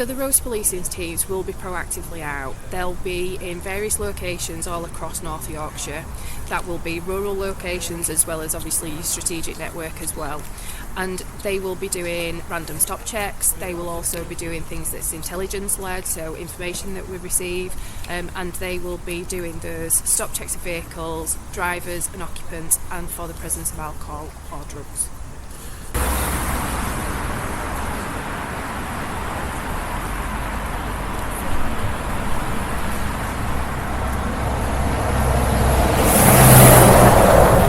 So the roads policing teams will be proactively out. They'll be in various locations all across North Yorkshire. That will be rural locations as well as obviously your strategic network as well. And they will be doing random stop checks. They will also be doing things that's intelligence led, so information that we receive, and they will be doing those stop checks of vehicles, drivers and occupants, and for the presence of alcohol or drugs.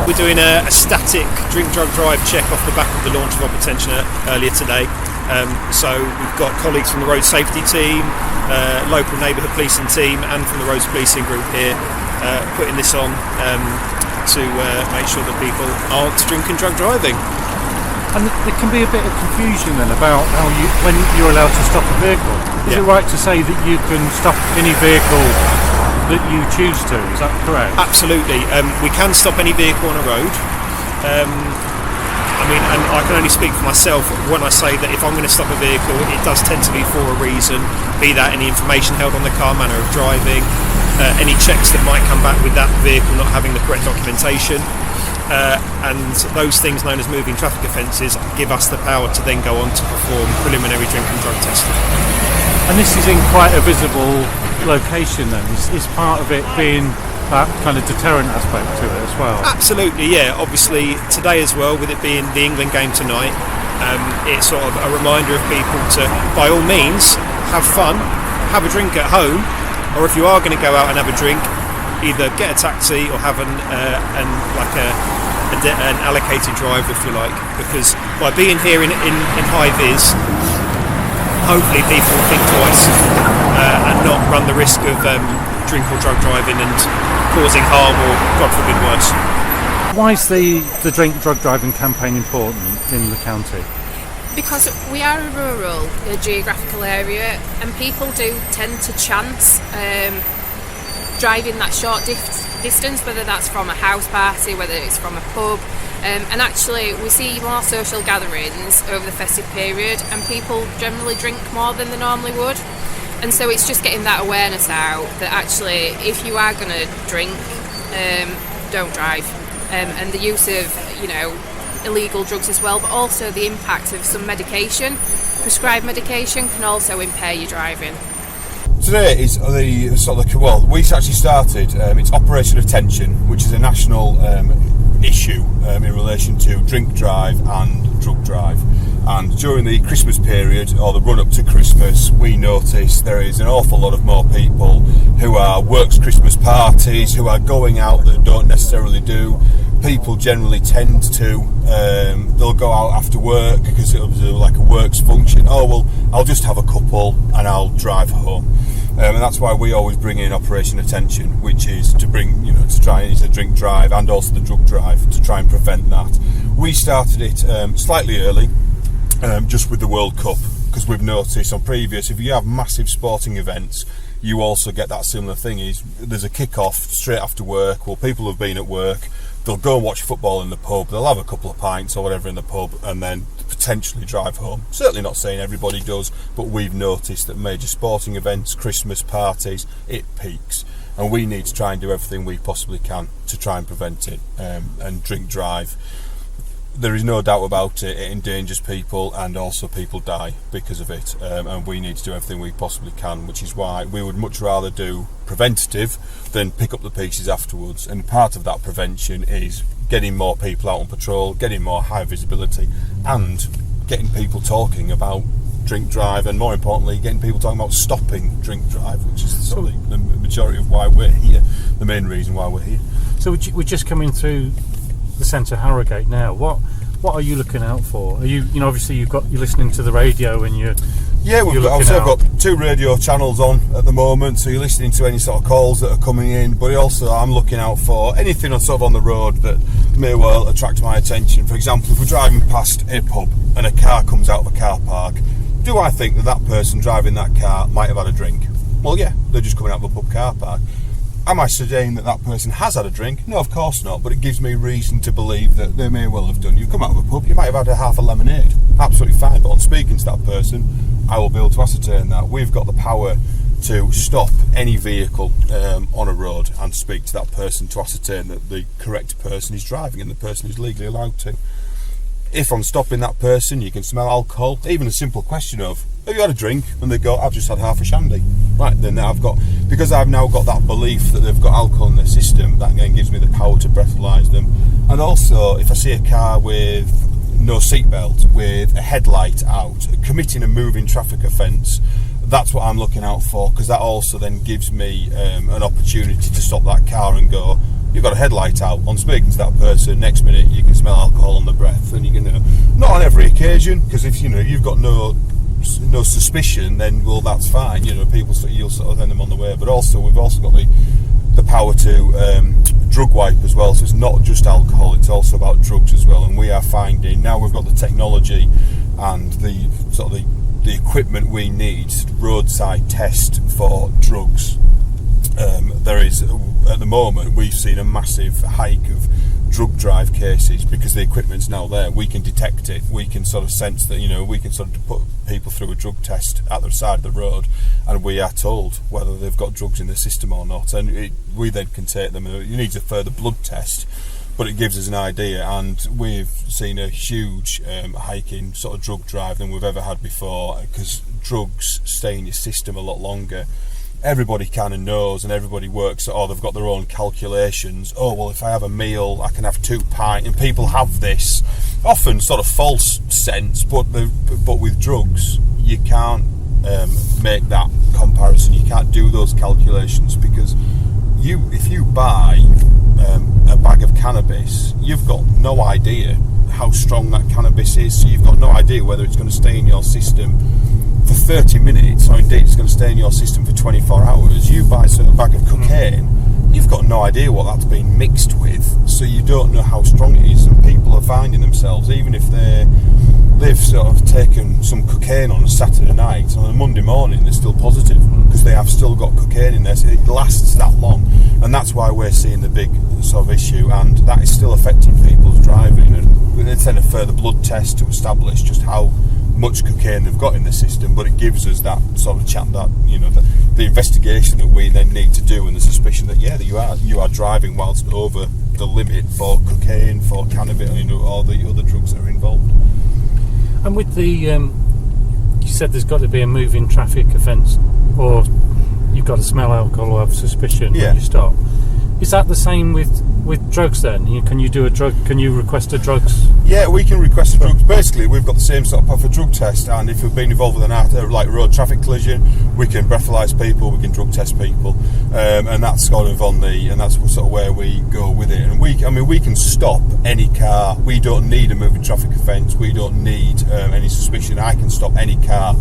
We're doing a static drink, drug, drive check off the back of the launch of Op Attention earlier today. So we've got colleagues from the road safety team, local neighbourhood policing team, and from the roads policing group here putting this on to make sure that people aren't drinking, drug driving. And there can be a bit of confusion then about when you're allowed to stop a vehicle. Is it right to say that you can stop any vehicle that you choose to? Is that correct? Absolutely. We can stop any vehicle on a road. And I can only speak for myself when I say that if I'm going to stop a vehicle, it does tend to be for a reason, be that any information held on the car, manner of driving, any checks that might come back with that vehicle not having the correct documentation, and those things known as moving traffic offences give us the power to then go on to perform preliminary drink and drug testing. And this is in quite a visible location then, is part of it being that kind of deterrent aspect to it as well? Absolutely, yeah. Obviously today as well, with it being the England game tonight, it's sort of a reminder of people to, by all means, have fun, have a drink at home, or if you are going to go out and have a drink, either get a taxi or have an allocated drive, if you like, because by being here in high vis, hopefully people will think twice and not run the risk of drink or drug driving and causing harm or, God forbid, worse. Why is the drink drug driving campaign important in the county? Because we are a rural geographical area, and people do tend to chance driving that short distance, whether that's from a house party, whether it's from a pub. And actually we see more social gatherings over the festive period, and people generally drink more than they normally would. And so it's just getting that awareness out that actually if you are going to drink, don't drive. And the use of, illegal drugs as well, but also the impact of some medication, prescribed medication, can also impair your driving. Today is we actually started, it's Operation Attention, which is a national issue in relation to drink drive and drug drive. And during the Christmas period, or the run up to Christmas, we noticed there is an awful lot of more people who are works Christmas parties, who are going out that don't necessarily do. People generally tend to, they'll go out after work because it'll be like a works function. Oh, well, I'll just have a couple and I'll drive home. And that's why we always bring in Operation Attention, which is to bring, to try the drink drive and also the drug drive to try and prevent that. We started it slightly early, just with the World Cup, because we've noticed on previous, if you have massive sporting events, you also get that similar thing, is there's a kick-off straight after work. Well, people have been at work, they'll go and watch football in the pub, they'll have a couple of pints or whatever in the pub, and then potentially drive home. Certainly not saying everybody does, but we've noticed that major sporting events, Christmas parties, it peaks, and we need to try and do everything we possibly can to try and prevent it. And drink drive, there is no doubt about it, it endangers people, and also people die because of it, and we need to do everything we possibly can, which is why we would much rather do preventative than pick up the pieces afterwards. And part of that prevention is getting more people out on patrol, getting more high visibility, and getting people talking about drink drive, and more importantly getting people talking about stopping drink drive, which is sort of the majority of why we're here, the main reason why we're here. So we're just coming through the centre of Harrogate now. What are you looking out for? Are you obviously you're listening to the radio and you're I've got 2 radio channels on at the moment, so you're listening to any sort of calls that are coming in, but also I'm looking out for anything on the road that may well attract my attention. For example, if we're driving past a pub and a car comes out of a car park, do I think that person driving that car might have had a drink? Well, yeah, they're just coming out of a pub car park. Am I saying that that person has had a drink? No, of course not, but it gives me reason to believe that they may well have done. You come out of a pub, you might have had a half a lemonade. Absolutely fine, but on speaking to that person, I will be able to ascertain that. We've got the power to stop any vehicle on a road and speak to that person to ascertain that the correct person is driving and the person is legally allowed to. If I'm stopping that person, you can smell alcohol. Even a simple question of, have you had a drink? And they go, I've just had half a shandy. Right, then because I've now got that belief that they've got alcohol in their system, that again gives me the power to breathalyse them. And also, if I see a car with no seatbelt, with a headlight out, committing a moving traffic offence, that's what I'm looking out for, because that also then gives me an opportunity to stop that car and go, you've got a headlight out. On speaking to that person, next minute you can smell alcohol on the breath, and you can not on every occasion, because if you've got no suspicion, then well, that's fine. You'll sort of send them on the way. But also we've also got the power to drug wipe as well. So it's not just alcohol; it's also about drugs as well. And we are finding now we've got the technology and the equipment we need to roadside test for drugs. There is, at the moment, we've seen a massive hike of drug drive cases because the equipment's now there. We can detect it. We can sort of sense that, we can sort of put people through a drug test at the side of the road, and we are told whether they've got drugs in their system or not. And we then can take them. You need a further blood test, but it gives us an idea. And we've seen a huge hike in sort of drug drive than we've ever had before, because drugs stay in your system a lot longer. Everybody kind of knows, and everybody works. They've got their own calculations. If I have a meal, I can have 2 pints. And people have this often sort of false sense, but with drugs, you can't make that comparison. You can't do those calculations, because if you buy a bag of cannabis, you've got no idea how strong that cannabis is. So you've got no idea whether it's going to stay in your system for 30 minutes, or indeed it's going to stay in your system for 24 hours. You buy a bag of cocaine, you've got no idea what that's been mixed with, so you don't know how strong it is. And people are finding themselves, even if they've sort of taken some cocaine on a Saturday night, on a Monday morning they're still positive, because they have still got cocaine in there, so it lasts that long. And that's why we're seeing the big sort of issue, and that is still affecting people's driving. And it's then a further blood test to establish just how much cocaine they've got in the system, but it gives us that sort of chat, that the investigation that we then need to do, and the suspicion that you are driving whilst over the limit for cocaine, for cannabis, all the other drugs that are involved. And with the you said there's got to be a moving traffic offence, or you've got to smell alcohol or have suspicion when you stop. Is that the same with drugs then? Can you request a drugs? Yeah, we can request a drugs. Basically, we've got the same sort of for drug test, and if we've been involved with road traffic collision, we can breathalyse people, we can drug test people, and that's sort of and that's sort of where we go with it. And we can stop any car. We don't need a moving traffic offence. We don't need any suspicion. I can stop any car.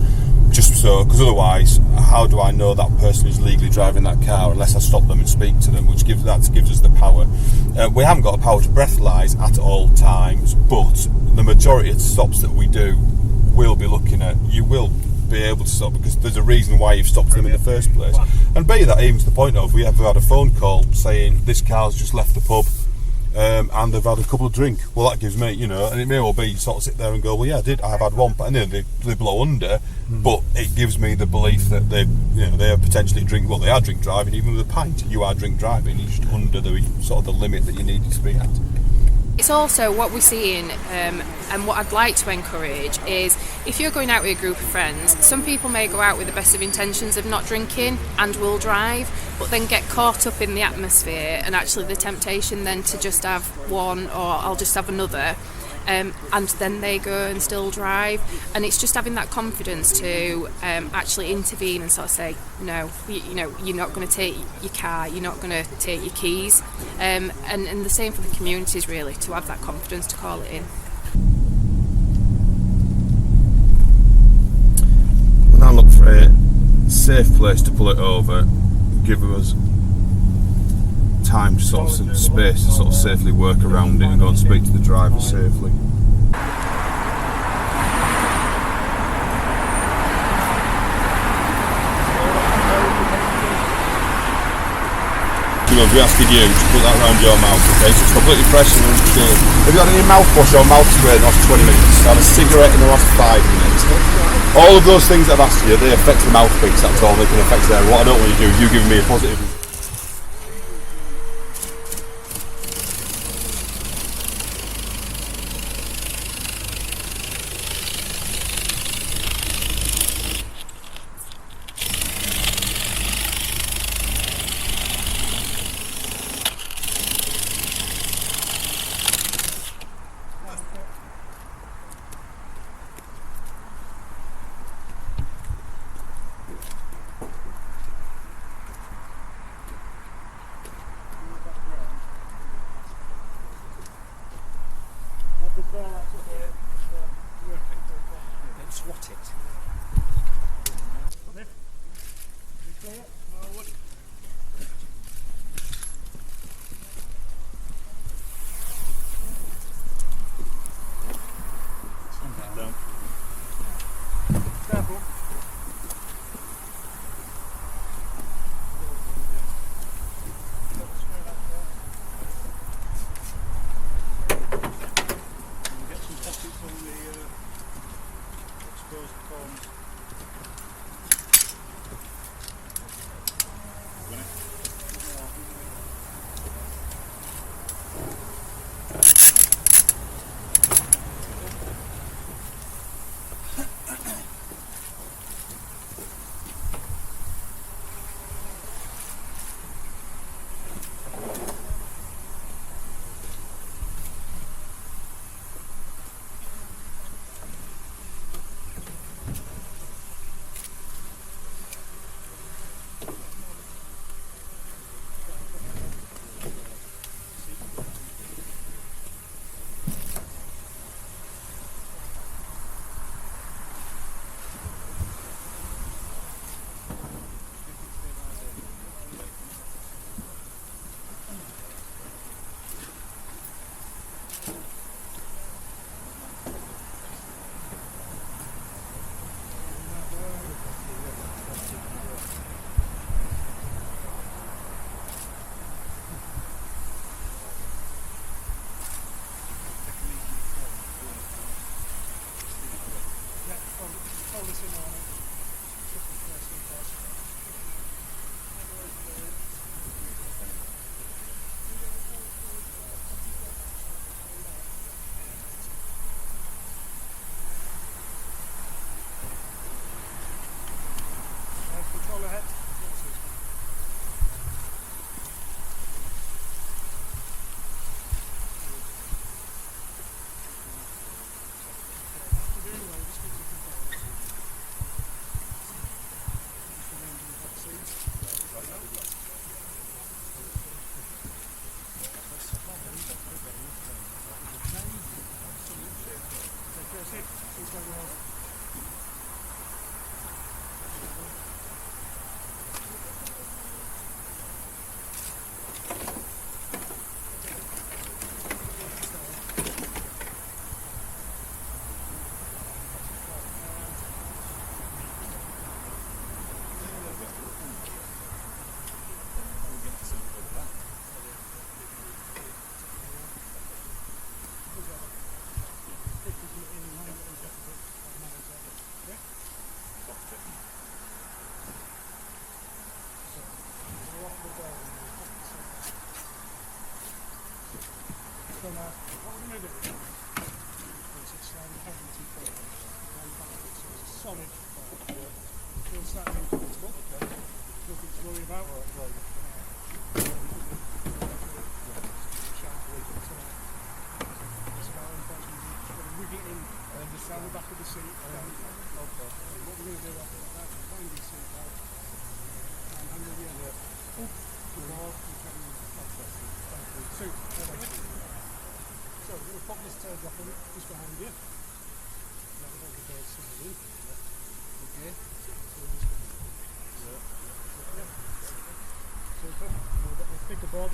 Just so, because otherwise, how do I know that person is legally driving that car unless I stop them and speak to them, which gives us the power. We haven't got the power to breathalyse at all times, but the majority of stops that we do, we'll be looking at. You will be able to stop, because there's a reason why you've stopped them in the first place. And be that even to the point of, we have had a phone call saying this car's just left the pub, and they've had a couple of drinks. Well, that gives me, and it may well be you sort of sit there and go, well, yeah, I've had one, and then they blow under, but it gives me the belief that they are potentially they are drink driving, even with a pint. You are drink driving, you're just under the sort of the limit that you need to be at. It's also what we're seeing, and what I'd like to encourage is, if you're going out with a group of friends, some people may go out with the best of intentions of not drinking and will drive, but then get caught up in the atmosphere and actually the temptation then to just have one, or I'll just have another, and then they go and still drive. And it's just having that confidence to actually intervene and sort of say, no, you're not going to take your car, you're not going to take your keys, and the same for the communities, really, to have that confidence to call it in. We'll now look for a safe place to pull it over, give us time to sort of some space to sort of safely work around it and go and speak to the driver safely. gloves, we're asking you to put that around your mouth, okay? So it's completely fresh and unshielded. Have you had any mouthwash or mouth spray in the last 20 minutes? Had a cigarette in the last 5 minutes? All of those things that I've asked you, they affect the mouthpiece, that's all they can affect there. What I don't want you to do is you giving me a positive. Swat it.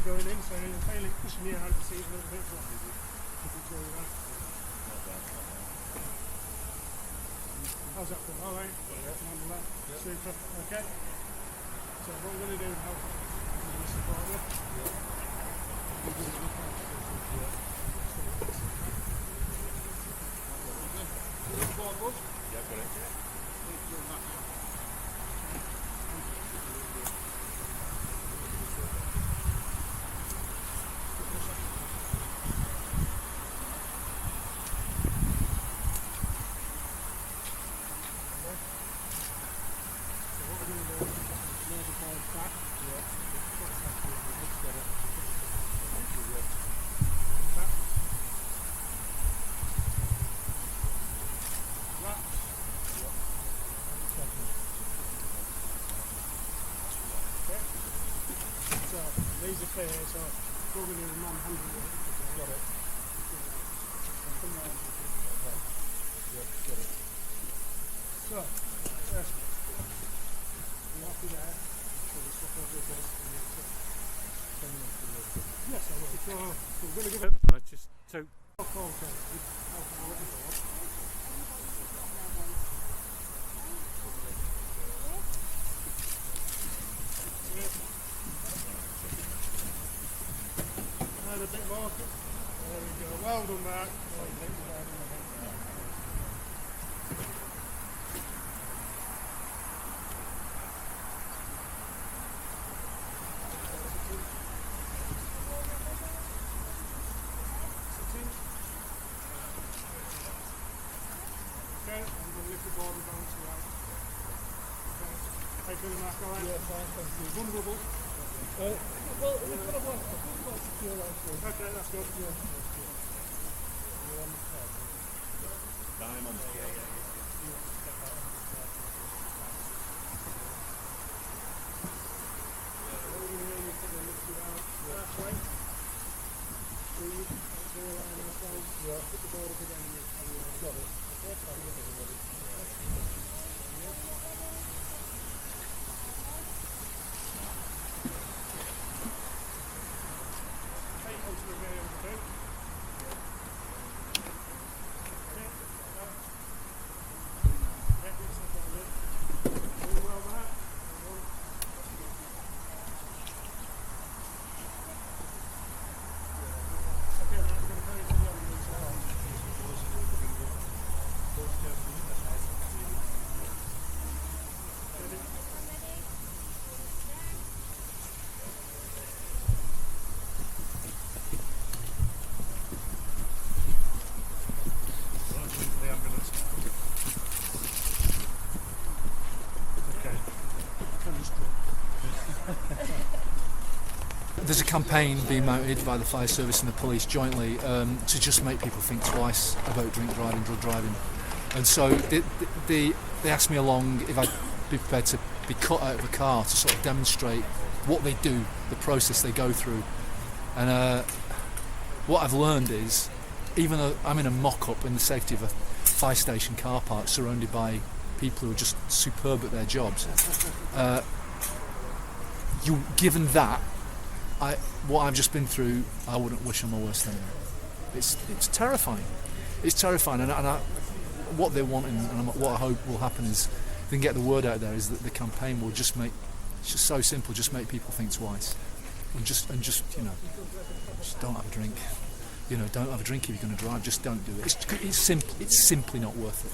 Going in, so you're fairly pushing me out to see a little bit more. How's that feel? Alright? Handle that. Super. Okay. So what we're going to do is help. These are fair, so probably non-100. Got it. So, first, you happy there? So we swap over this. Yes, I will. So we're going to give it Just two. alcohol test. Alcohol written for. And a bit more. There we go. Well done, Mark. Okay, I'm going to lift the board and bounce you out. Okay. How you feeling, Mark? All right? Yeah, fine, thank you. Vulnerable? Well, we've got a one. Okay, that's good. Yeah. I'm on the Put the board up again and you've got it. There's a campaign being mounted by the fire service and the police jointly to just make people think twice about drink driving, drug driving. And so they asked me along if I'd be prepared to be cut out of a car to sort of demonstrate what they do, the process they go through. And what I've learned is, even though I'm in a mock-up in the safety of a fire station car park surrounded by people who are just superb at their jobs, given that, what I've just been through, I wouldn't wish on my worst enemy. It's terrifying. It's terrifying, and what they're wanting, and what I hope will happen is, if they can get the word out there, is that the campaign will just make, it's just so simple, just make people think twice, and just just don't have a drink. Don't have a drink if you're going to drive. Just don't do it. It's simply not worth it.